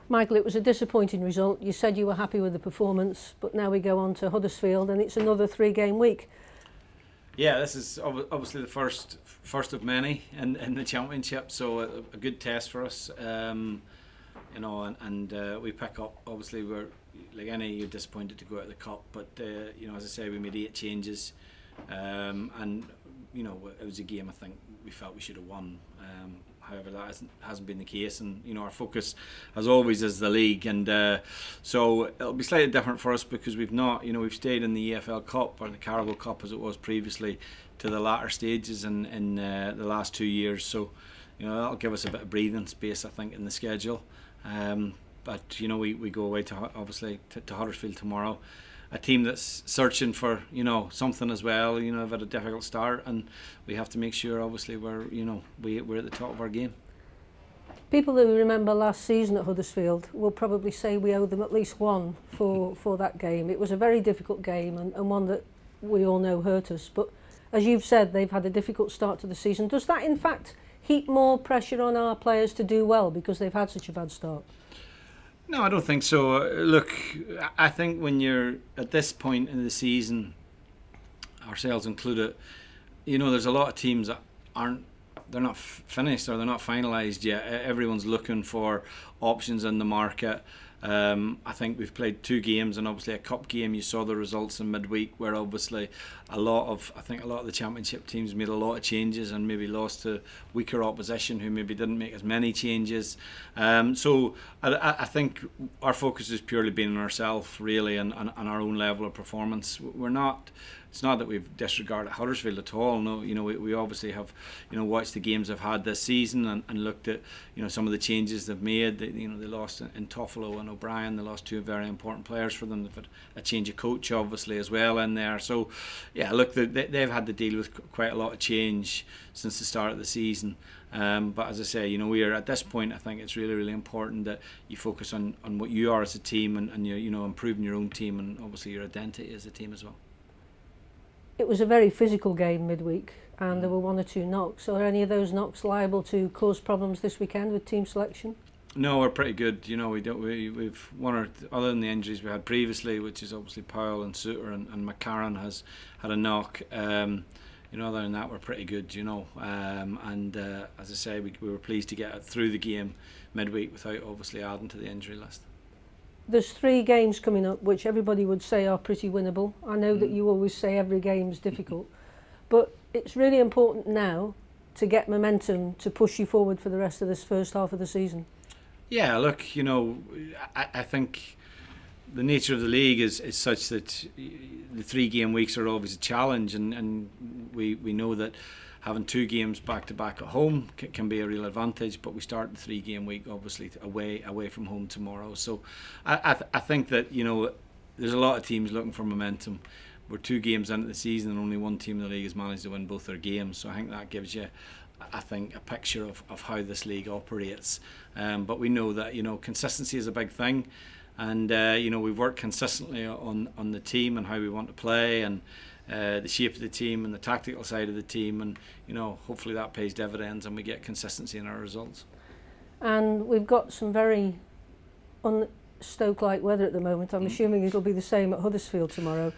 Michael, it was a disappointing result. You said you were happy with the performance, but now we go on to Huddersfield and it's another 3-game week. Yeah, this is obviously the first of many in the Championship, so a good test for us. You know, and we pick up. Obviously, we're like any. You're disappointed to go out of the cup, but you know, as I say, we made 8 changes, and you know, it was a game I think we felt we should have won. However, that hasn't been the case, and you know, our focus, as always, is the league, and so it'll be slightly different for us because we've not, you know, we've stayed in the EFL Cup or the Carabao Cup as it was previously to the latter stages in the last 2 years. So, you know, that'll give us a bit of breathing space, I think, in the schedule. But you know, we go away to obviously to Huddersfield tomorrow. A team that's searching for, you know, something as well. You know, they've had a difficult start, and we have to make sure, obviously, we're at the top of our game. People who remember last season at Huddersfield will probably say we owe them at least one for that game. It was a very difficult game and one that we all know hurt us. But as you've said, they've had a difficult start to the season. Does that, in fact, heap more pressure on our players to do well because they've had such a bad start? No, I don't think so. Look, I think when you're at this point in the season, ourselves included, you know, there's a lot of teams that they're not finished or they're not finalised yet. Everyone's looking for options in the market. I think we've played 2 games, and obviously a cup game. You saw the results in midweek, where obviously a lot of the Championship teams made a lot of changes and maybe lost to weaker opposition who maybe didn't make as many changes. So I think our focus has purely been on ourselves, really, and our own level of performance. It's not that we've disregarded Huddersfield at all. No, you know, we obviously have, you know, watched the games they've had this season and looked at, you know, some of the changes they've made. You know, they lost in Toffolo and O'Brien. They lost 2 very important players for them. They've had a change of coach, obviously, as well in there. So, yeah, look, they've had to deal with quite a lot of change since the start of the season. But as I say, you know, we are at this point. I think it's really, really important that you focus on what you are as a team and you know, improving your own team and obviously your identity as a team as well. It was a very physical game midweek, and there were 1 or 2 knocks. Are any of those knocks liable to cause problems this weekend with team selection? No, we're pretty good. You know, we've one or other than the injuries we had previously, which is obviously Powell and Suter and McCarran has had a knock. You know, other than that, we're pretty good. You know, and as I say, we were pleased to get through the game midweek without obviously adding to the injury list. There's 3 games coming up which everybody would say are pretty winnable. I know that you always say every game's difficult, but it's really important now to get momentum to push you forward for the rest of this first half of the season. Yeah, look, you know, I think the nature of the league is such that the 3-game weeks are always a challenge, and we know that having 2 games back to back at home can be a real advantage, but we start the 3-game week obviously away from home tomorrow. So I think that, you know, there's a lot of teams looking for momentum. We're 2 games into the season and only 1 team in the league has managed to win both their games. So I think that gives you, I think, a picture of how this league operates. But we know that, you know, consistency is a big thing, and you know, we've worked consistently on the team and how we want to play and the shape of the team and the tactical side of the team, and you know, hopefully that pays dividends and we get consistency in our results. And we've got some very un-Stoke-like weather at the moment. I'm assuming it'll be the same at Huddersfield tomorrow.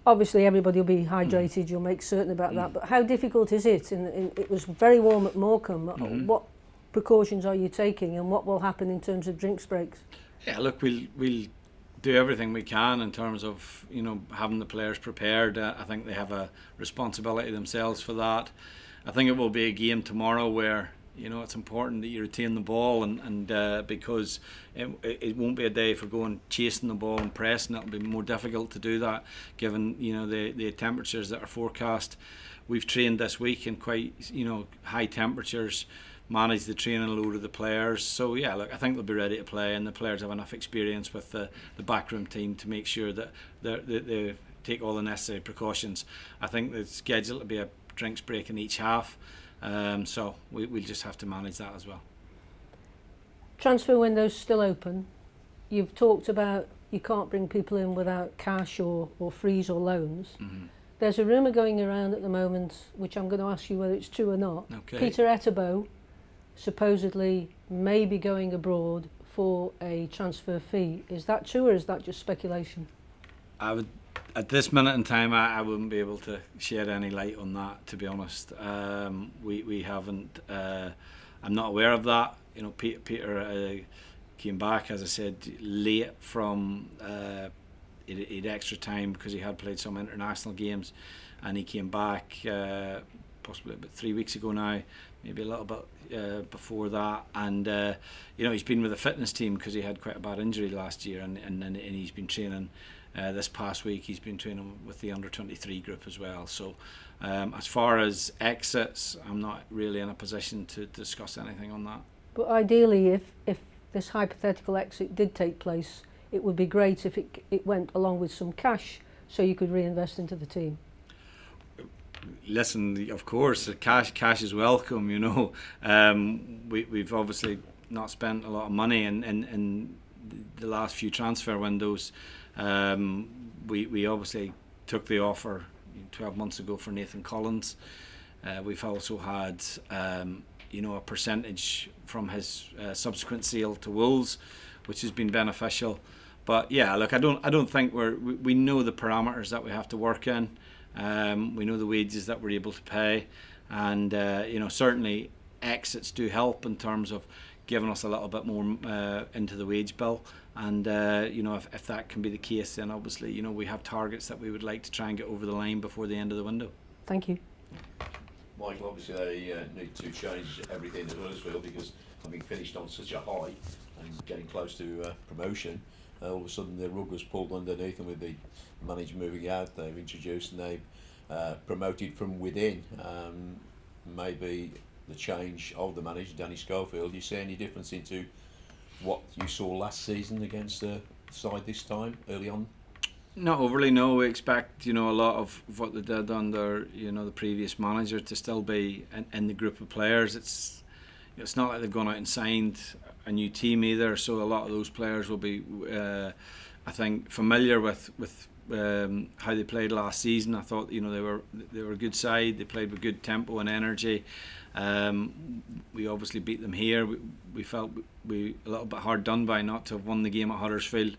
Obviously everybody will be hydrated, you'll make certain about that, but how difficult is it? It was very warm at Morecambe. What precautions are you taking, and what will happen in terms of drinks breaks? Yeah, look, we'll do everything we can in terms of, you know, having the players prepared. I think they have a responsibility themselves for that. I think it will be a game tomorrow where, you know, it's important that you retain the ball and because it won't be a day for going chasing the ball and pressing. It'll be more difficult to do that given, you know, the temperatures that are forecast. We've trained this week in quite, you know, high temperatures, manage the training load of the players. So yeah, look, I think they'll be ready to play, and the players have enough experience with the backroom team to make sure that they take all the necessary precautions. I think the schedule will be a drinks break in each half, so we'll just have to manage that as well. Transfer window's still open. You've talked about you can't bring people in without cash or frees or loans. There's a rumour going around at the moment, which I'm going to ask you whether it's true or not. Okay. Peter Etterbo supposedly may be going abroad for a transfer fee. Is that true, or is that just speculation? I would, at this minute in time, I wouldn't be able to shed any light on that, to be honest. We haven't. I'm not aware of that. You know, Peter came back, as I said, late from. He had extra time because he had played some international games, and he came back possibly about 3 weeks ago now, maybe a little bit before that. And he's been with the fitness team because he had quite a bad injury last year, and he's been training. This past week he's been training with the under-23 group as well. So as far as exits, I'm not really in a position to discuss anything on that. But ideally, if this hypothetical exit did take place, it would be great if it went along with some cash so you could reinvest into the team. Listen, of course, cash is welcome, you know. We've obviously not spent a lot of money in the last few transfer windows. We obviously took the offer 12 months ago for Nathan Collins. We've also had a percentage from his subsequent sale to Wolves, which has been beneficial. But yeah, look, I don't think we know the parameters that we have to work in. We know the wages that we're able to pay, and certainly exits do help in terms of giving us a little bit more into the wage bill. And if that can be the case, then obviously we have targets that we would like to try and get over the line before the end of the window. Thank you. Michael, obviously they need to change everything at Huddersfield because having finished on such a high and getting close to promotion, all of a sudden the rug was pulled underneath them with the manager moving out. They've introduced and they've promoted from within. Maybe the change of the manager, Danny Schofield, do you see any difference into what you saw last season against the side this time, early on? Not overly, no. We expect, a lot of what they did under, the previous manager to still be in the group of players. It's not like they've gone out and signed a new team either. So a lot of those players will be, I think, familiar with how they played last season. I thought, they were a good side. They played with good tempo and energy. We obviously beat them here. We felt we a little bit hard done by not to have won the game at Huddersfield,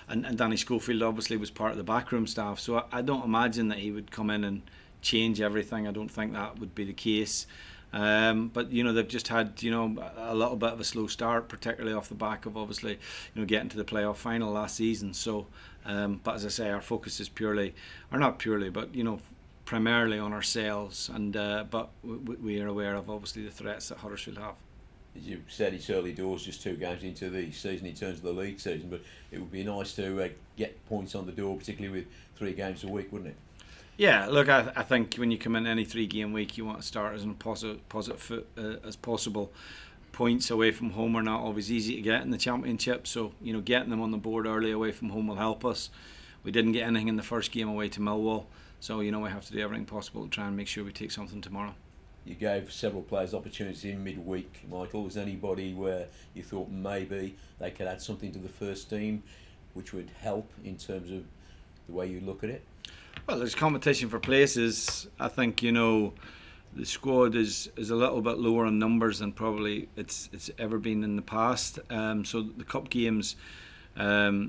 and Danny Schofield obviously was part of the backroom staff. So I don't imagine that he would come in and change everything. I don't think that would be the case. But they've just had a little bit of a slow start, particularly off the back of obviously getting to the playoff final last season. So, but as I say, our focus is primarily on ourselves, and but we are aware of obviously the threats that Huddersfield have. As you said, it's early doors, just 2 games into the season in terms of the league season, but it would be nice to get points on the door, particularly with 3 games a week, wouldn't it? Yeah, look, I think when you come in any 3-game week, you want to start as in a positive foot as possible. Points away from home are not always easy to get in the Championship, so getting them on the board early away from home will help us. We didn't get anything in the first game away to Millwall, so we have to do everything possible to try and make sure we take something tomorrow. You gave several players opportunities in midweek, Michael. Was anybody where you thought maybe they could add something to the first team which would help in terms of the way you look at it? Well, there's competition for places. I think the squad is a little bit lower in numbers than probably it's ever been in the past. So the cup games are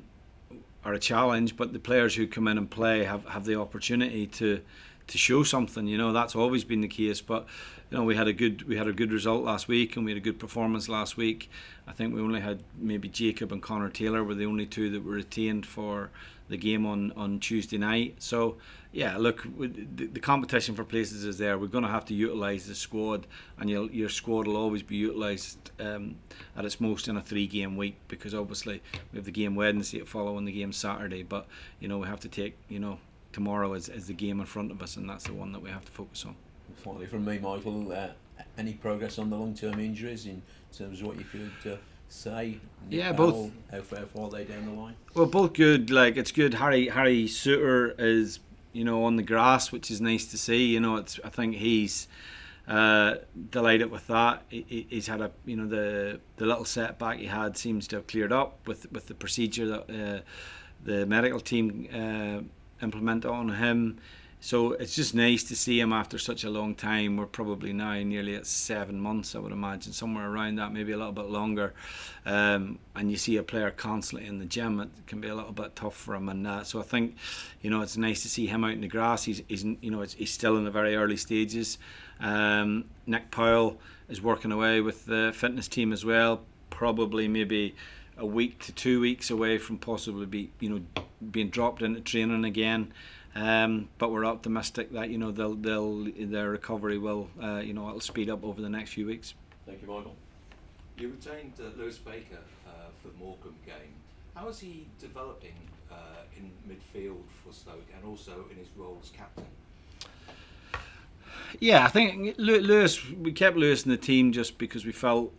a challenge, but the players who come in and play have the opportunity to show something. That's always been the case. But we had a good result last week, and we had a good performance last week. I think we only had maybe Jacob and Connor Taylor were the only 2 that were retained for the game on Tuesday night. So yeah, look, the competition for places is there. We're going to have to utilise the squad, and your squad will always be utilised at its most in a 3-game week, because obviously we have the game Wednesday following the game Saturday, but we have to take tomorrow as the game in front of us, and that's the one that we have to focus on. Finally from me, Michael, any progress on the long-term injuries in terms of what you could say? Yeah, both. How far are they down the line? Well, both good. Like, it's good. Harry Suter is on the grass, which is nice to see. I think he's delighted with that. He's had the little setback he had seems to have cleared up with the procedure that the medical team implemented on him. So it's just nice to see him after such a long time. We're probably now nearly at 7 months, I would imagine, somewhere around that, maybe a little bit longer. And you see a player constantly in the gym, it can be a little bit tough for him. And so I think, it's nice to see him out in the grass. He's still in the very early stages. Nick Powell is working away with the fitness team as well. Probably maybe a week to 2 weeks away from possibly being dropped into training again. But we're optimistic that their recovery will it'll speed up over the next few weeks. Thank you, Michael. You retained Lewis Baker for the Morecambe game. How is he developing in midfield for Stoke and also in his role as captain? Yeah, I think we kept Lewis in the team just because we felt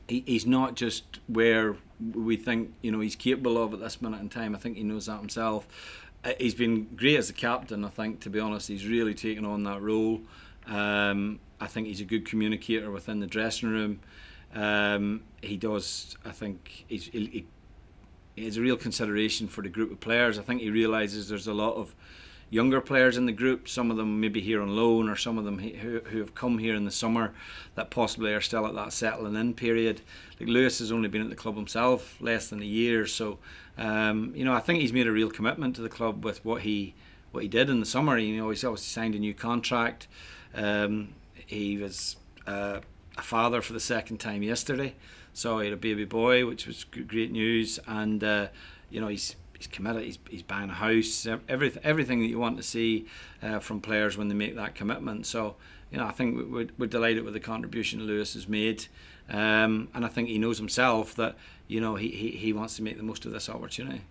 he's not just where we think he's capable of at this minute in time. I think he knows that himself. He's been great as a captain, I think, to be honest. He's really taken on that role. I think he's a good communicator within the dressing room. He does, I think, he has a real consideration for the group of players. I think he realises there's a lot of younger players in the group, some of them maybe here on loan, or some of them who have come here in the summer that possibly are still at that settling in period. Like Lewis has only been at the club himself less than a year, so I think he's made a real commitment to the club with what he did in the summer. He's obviously signed a new contract. He was a father for the second time yesterday, so he had a baby boy, which was great news. And he's committed. He's buying a house. Everything that you want to see from players when they make that commitment. So I think we're delighted with the contribution Lewis has made, and I think he knows himself that he wants to make the most of this opportunity.